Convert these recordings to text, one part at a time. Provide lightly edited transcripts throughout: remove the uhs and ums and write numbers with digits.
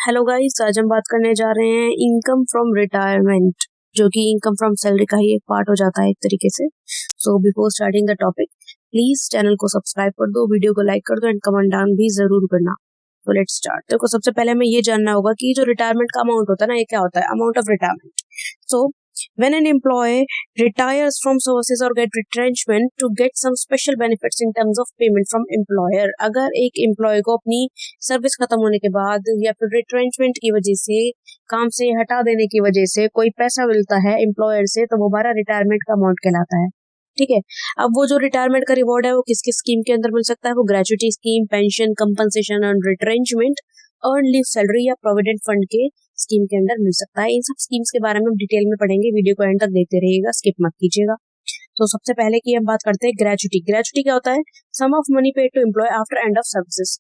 Hello guys, आज हम बात करने जा रहे हैं इनकम फ्रॉम रिटायरमेंट, जो कि इनकम फ्रॉम सैलरी का ही एक पार्ट हो जाता है एक तरीके से। So before starting the topic, please channel को सब्सक्राइब कर दो, वीडियो को लाइक कर दो एंड कमेंट डाउन भी जरूर करना। तो लेट्स स्टार्ट। देखो, सबसे पहले हमें ये जानना होगा कि जो रिटायरमेंट का अमाउंट होता है ना, ये क्या होता है? Amount of retirement. So when an employee retires from services or get retrenchment to get some special benefits in terms of payment from employer, अगर एक एम्प्लॉय को अपनी सर्विस खत्म होने के बाद या फिर रिट्रेंचमेंट की वजह से, काम से हटा देने की वजह से कोई पैसा मिलता है एम्प्लॉयर से, तो वो हमारा रिटायरमेंट का अमाउंट कहलाता है। ठीक है। अब वो जो रिटायरमेंट का रिवॉर्ड है वो किस किस स्कीम के अंदर मिल सकता है? वो gratuity scheme, pension, compensation and retrenchment, earn leave salary या प्रोविडेंट फंड के स्कीम के अंदर मिल सकता है। इन सब स्कीम्स के बारे में हम डिटेल में पढ़ेंगे, वीडियो को एंड तक देखते रहिएगा, स्किप मत कीजिएगा। तो सबसे पहले की हम बात करते हैं ग्रेचुटी। ग्रेचुटी क्या होता है? Sum of money paid to employ after end of services.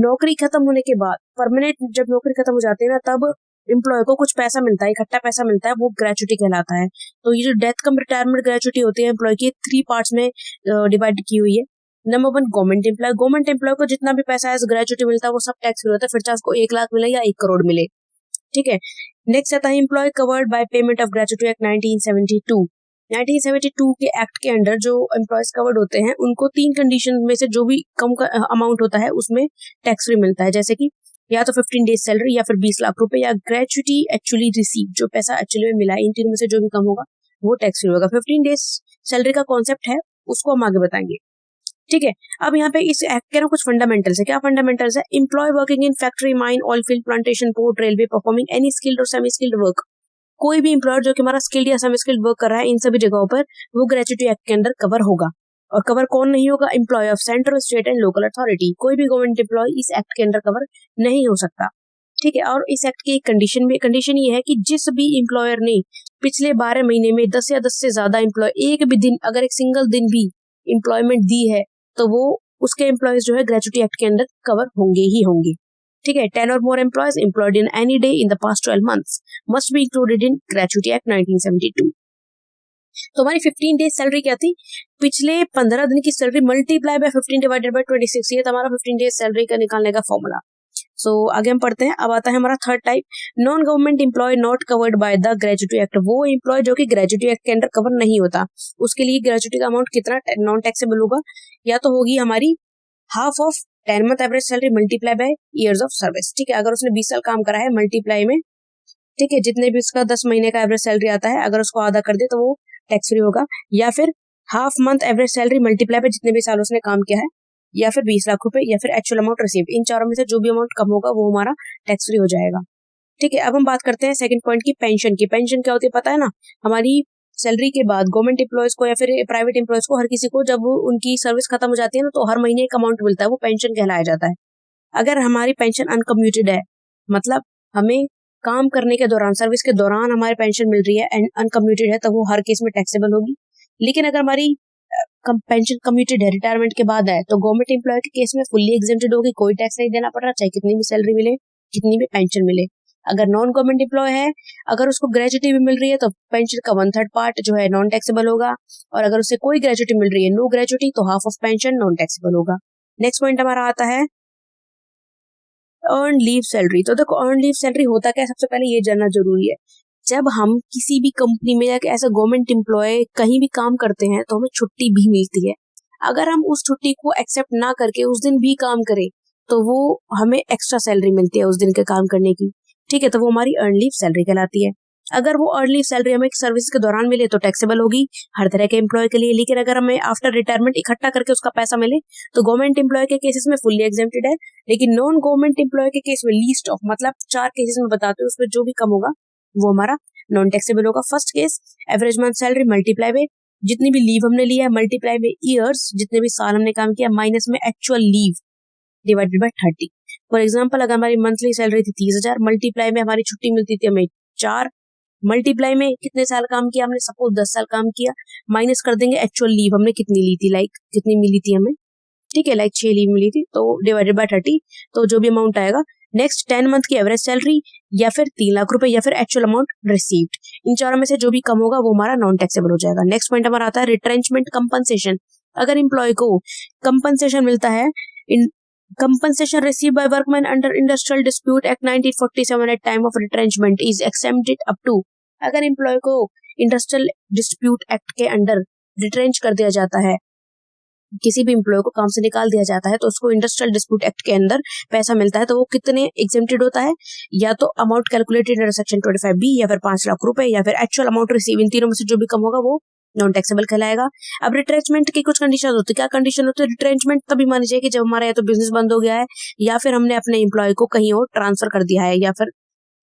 नौकरी खत्म होने के बाद, परमानेंट जब नौकरी खत्म हो जाती है ना, तब एम्प्लॉय को कुछ पैसा मिलता है, इकट्ठा पैसा मिलता है, वो ग्रेचुटी कहलाता है। तो ये जो डेथ कम रिटायरमेंट ग्रेचुटी होती है एम्प्लॉय की, 3 पार्ट्स में डिवाइड की हुई है। Number 1, government employee. Government employee को जितना भी पैसा है ग्रेचुटी मिलता है वो सब टैक्स फ्री होता है, फिर चाहे उसको 1 लाख मिले या 1 करोड़ मिले। ठीक है। नेक्स्ट आता है employee covered by payment of gratuity act 1972। 1972 के एक्ट के अंडर जो एम्प्लॉयज कवर्ड होते हैं उनको 3 कंडीशन में से जो भी कम का अमाउंट होता है उसमें टैक्स फ्री मिलता है, जैसे कि या तो 15 डेज सैलरी, या फिर 20 लाख रुपए, या ग्रेचुटी एक्चुअली रिसीव, जो पैसा एक्चुअली में मिला है, इन तीनों में से जो भी कम होगा वो टैक्स फ्री होगा। 15 डेज सैलरी का कॉन्सेप्ट है, उसको हम आगे बताएंगे। ठीक है। अब यहाँ पे इस एक्ट के ना कुछ फंडामेंटल्स है। क्या फंडामेंटल्स है? Employee working in factory, mine, oil field, plantation, port, railway, performing any skilled और सेमी स्किल्ड वर्क। कोई भी एम्प्लॉयर जो कि हमारा स्किल्ड या सेमी स्किल्ड वर्क कर रहा है, इन सभी जगहों पर वो ग्रेचुटी एक्ट के अंदर कवर होगा। और कवर कौन नहीं होगा? Employee of central, state and local authority. कोई भी गवर्नमेंट एम्प्लॉय इस एक्ट के अंदर कवर नहीं हो सकता। ठीक है। और इस एक्ट की एक कंडीशन ये है कि जिस भी एम्प्लॉयर ने पिछले 12 महीने में 10 या 10 से ज्यादा एम्प्लॉय, एक भी दिन, अगर एक सिंगल दिन भी एम्प्लॉयमेंट दी है, तो वो उसके एम्प्लॉयज जो है ग्रेचुटी एक्ट के अंदर कवर होंगे ही होंगे। ठीक है। 10 और more employees employed in any day in the past 12 months must be included in gratuity act 1972। तो हमारी 15 डेज सैलरी क्या थी? पिछले 15 दिन की salary multiply by 15 divided by 26, ये हमारा 15 डेज सैलरी का निकालने का फॉर्मूला। सो आगे हम पढ़ते हैं। अब आता है हमारा third type, non government employee not covered by the gratuity act. वो एम्प्लॉय जो कि ग्रेचुटी एक्ट के अंडर कवर नहीं होता, उसके लिए ग्रेचुटी का अमाउंट कितना नॉन टैक्सेबल होगा? या तो होगी हमारी half of 10 month average salary multiply by years of service. ठीक है। अगर उसने 20 साल काम करा है, मल्टीप्लाई में, ठीक है, जितने भी उसका 10 महीने का एवरेज सैलरी आता है, अगर उसको आधा कर दे तो वो टैक्स फ्री होगा। या फिर half month average salary multiply पे जितने भी साल उसने काम किया है, या फिर 20 लाख रुपए, या फिर एक्चुअल अमाउंट रिसीव। इन चारों में से जो भी अमाउंट कम होगा वो हमारा टैक्स फ्री हो जाएगा। ठीक है। अब हम बात करते हैं सेकंड पॉइंट की, पेंशन की। पेंशन क्या होती है पता है ना? हमारी सैलरी के बाद गवर्नमेंट एम्प्लॉयज को या फिर प्राइवेट एम्प्लॉयज को, हर किसी को जब उनकी सर्विस खत्म हो जाती है ना, तो हर महीने एक अमाउंट मिलता है, वो पेंशन कहलाया जाता है। अगर हमारी पेंशन अनकम्यूटेड है, मतलब हमें काम करने के दौरान, सर्विस के दौरान हमारी पेंशन मिल रही है एंड अनकम्यूटेड है, तो वो हर केस में टैक्सेबल होगी। लेकिन अगर हमारी पेंशन कम्यूटेड है, रिटायरमेंट के बाद है, तो गवर्नमेंट एम्प्लॉय के केस में फुल्ली एग्जेम्प्टेड होगी, कोई टैक्स नहीं देना पड़ रहा, चाहे कितनी भी सैलरी मिले, कितनी भी पेंशन मिले। अगर नॉन गवर्नमेंट एम्प्लॉय है, अगर उसको ग्रेचुटी भी मिल रही है, तो पेंशन का 1/3 पार्ट जो है नॉन टैक्सेबल होगा, और अगर उसे कोई ग्रेचुटी मिल रही है, नो ग्रेचुटी, तो half of pension non taxable होगा। नेक्स्ट पॉइंट हमारा आता है अर्न लीव सैलरी। तो देखो, अर्न लीव सैलरी होता क्या है, सबसे पहले ये जानना जरूरी है। जब हम किसी भी कंपनी में या ऐसा गवर्नमेंट एम्प्लॉय कहीं भी काम करते हैं, तो हमें छुट्टी भी मिलती है। अगर हम उस छुट्टी को एक्सेप्ट ना करके उस दिन भी काम करें, तो वो हमें एक्स्ट्रा सैलरी मिलती है उस दिन के काम करने की। ठीक है। तो वो हमारी अर्न लीव सैलरी कहलाती है। अगर वो अर्न लीव सैलरी हमें सर्विस के दौरान मिले तो टैक्सेबल होगी हर तरह के एम्प्लॉय के लिए। लेकिन अगर हमें आफ्टर रिटायरमेंट इकट्ठा करके उसका पैसा मिले, तो गवर्नमेंट एम्प्लॉय के केसेस में फुल्ली एग्जेम्प्टेड है। लेकिन नॉन गवर्नमेंट एम्प्लॉय के केस में लीस्ट ऑफ, मतलब 4 केसेस में बताते हैं, उसमें जो भी कम होगा वो हमारा नॉन टैक्सेबल होगा। First case, average month salary multiply by जितनी भी लीव हमने लिया है, मल्टीप्लाई बाय ईयर्स, जितने भी साल हमने काम किया, माइनस में actual leave divided by 30। For example, अगर हमारी मंथली सैलरी थी 30,000, मल्टीप्लाई में हमारी छुट्टी मिलती थी हमें 4, मल्टीप्लाई में कितने साल काम किया हमने, सपोज 10 साल काम किया, माइनस कर देंगे एक्चुअल लीव हमने कितनी ली थी, लाइक कितनी मिली थी हमें, ठीक है, लाइक 6 लीव मिली थी, तो डिवाइडेड बाय 30, तो जो भी अमाउंट आएगा। नेक्स्ट 10 मंथ की एवरेज सैलरी, या फिर 3 लाख रुपए, या फिर एक्चुअल अमाउंट रिसीव्ड। इन चारों में से जो भी कम होगा वो हमारा नॉन टैक्सेबल हो जाएगा। नेक्स्ट पॉइंट हमारा आता है रिट्रेंचमेंट कंपनसेशन। अगर एम्प्लॉय को कंपनसेशन मिलता है इन Compensation received by workmen under Industrial Dispute Act 1947 at time of retrenchment is exempted up to, अगर एम्प्लॉय को इंडस्ट्रियल डिस्प्यूट एक्ट के अंडर रिट्रेंच कर दिया जाता है, किसी भी एम्प्लॉय को काम से निकाल दिया जाता है, तो उसको इंडस्ट्रियल डिस्प्यूट एक्ट के अंदर पैसा मिलता है, तो वो कितने एग्जेम्प्टेड होता है, या तो amount calculated under section 25B, या फिर 5 लाख रुपए, या फिर एक्चुअल अमाउंट रिसीव, इन तीनों में से जो भी कम होगा वो नॉन टैक्सेबल कहलाएगा। अब रिट्रेंचमेंट की कुछ कंडीशन होती है। क्या कंडीशन होती है? रिट्रेंचमेंट तभी मानी जाएगी जब हमारा या तो बिजनेस बंद हो गया है, या फिर हमने अपने एम्प्लॉय को कहीं और ट्रांसफर कर दिया है, या फिर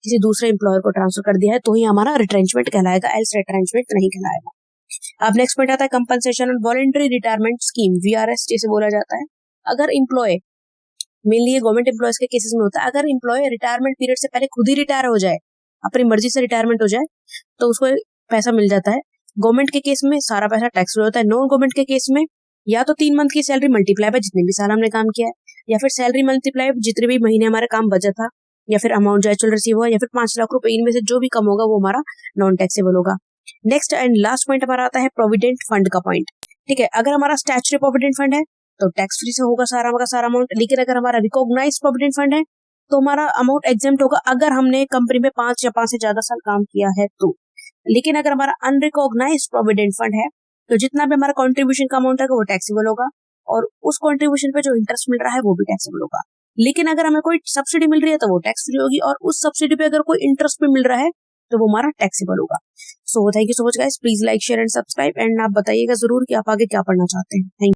किसी दूसरे एम्प्लॉयर को ट्रांसफर कर दिया है, तो ही हमारा रिट्रेंचमेंट कहलाएगा, एल्स रिट्रेंचमेंट नहीं कहलाएगा। अब नेक्स्ट पॉइंट आता है compensation on voluntary retirement scheme, VRS जिसे बोला जाता है। अगर एम्प्लॉय, मेनली गवर्नमेंट एम्प्लॉयज के केसेस में होता है, अगर एम्प्लॉय रिटायरमेंट पीरियड से पहले खुद ही रिटायर हो जाए, अपनी मर्जी से रिटायरमेंट हो जाए, तो उसको पैसा मिल जाता है। गवर्नमेंट के केस में सारा पैसा टैक्स फ्री होता है। नॉन गवर्नमेंट के केस में या तो 3 मंथ की सैलरी मल्टीप्लाई बाय जितने भी साल हमने काम किया है, या फिर सैलरी मल्टीप्लाई जितने भी महीने हमारा काम बचा था, या फिर अमाउंट जो एक्चुअल रिसीव हुआ, या फिर 5 लाख रुपए, इनमें से जो भी कम होगा वो हमारा नॉन टैक्सेबल होगा। नेक्स्ट एंड लास्ट पॉइंट हमारा आता है प्रोविडेंट फंड का पॉइंट। ठीक है, अगर हमारा स्टैट्यूटरी प्रोविडेंट फंड है तो टैक्स फ्री से होगा सारा का सारा अमाउंट, लेकिन अगर हमारा रिकॉग्नाइज्ड प्रोविडेंट फंड है तो हमारा अमाउंट एग्जेम्प्ट होगा अगर हमने कंपनी में 5 या 5 से ज्यादा साल काम किया है तो। लेकिन अगर हमारा अनरिकॉग्नाइज्ड प्रोविडेंट फंड है तो जितना भी हमारा कॉन्ट्रीब्यूशन का अमाउंट है वो टैक्सेबल होगा, और उस कॉन्ट्रीब्यूशन पे जो इंटरेस्ट मिल रहा है वो भी टैक्सेबल होगा। लेकिन अगर हमें कोई सब्सिडी मिल रही है तो वो टैक्स फ्री होगी, और उस सब्सिडी पे अगर कोई इंटरेस्ट भी मिल रहा है तो वो हमारा टैक्सेबल होगा। So thank you so much guys, please like share and subscribe, and आप बताइएगा जरूर कि आप आगे क्या पढ़ना चाहते हैं। Thank you.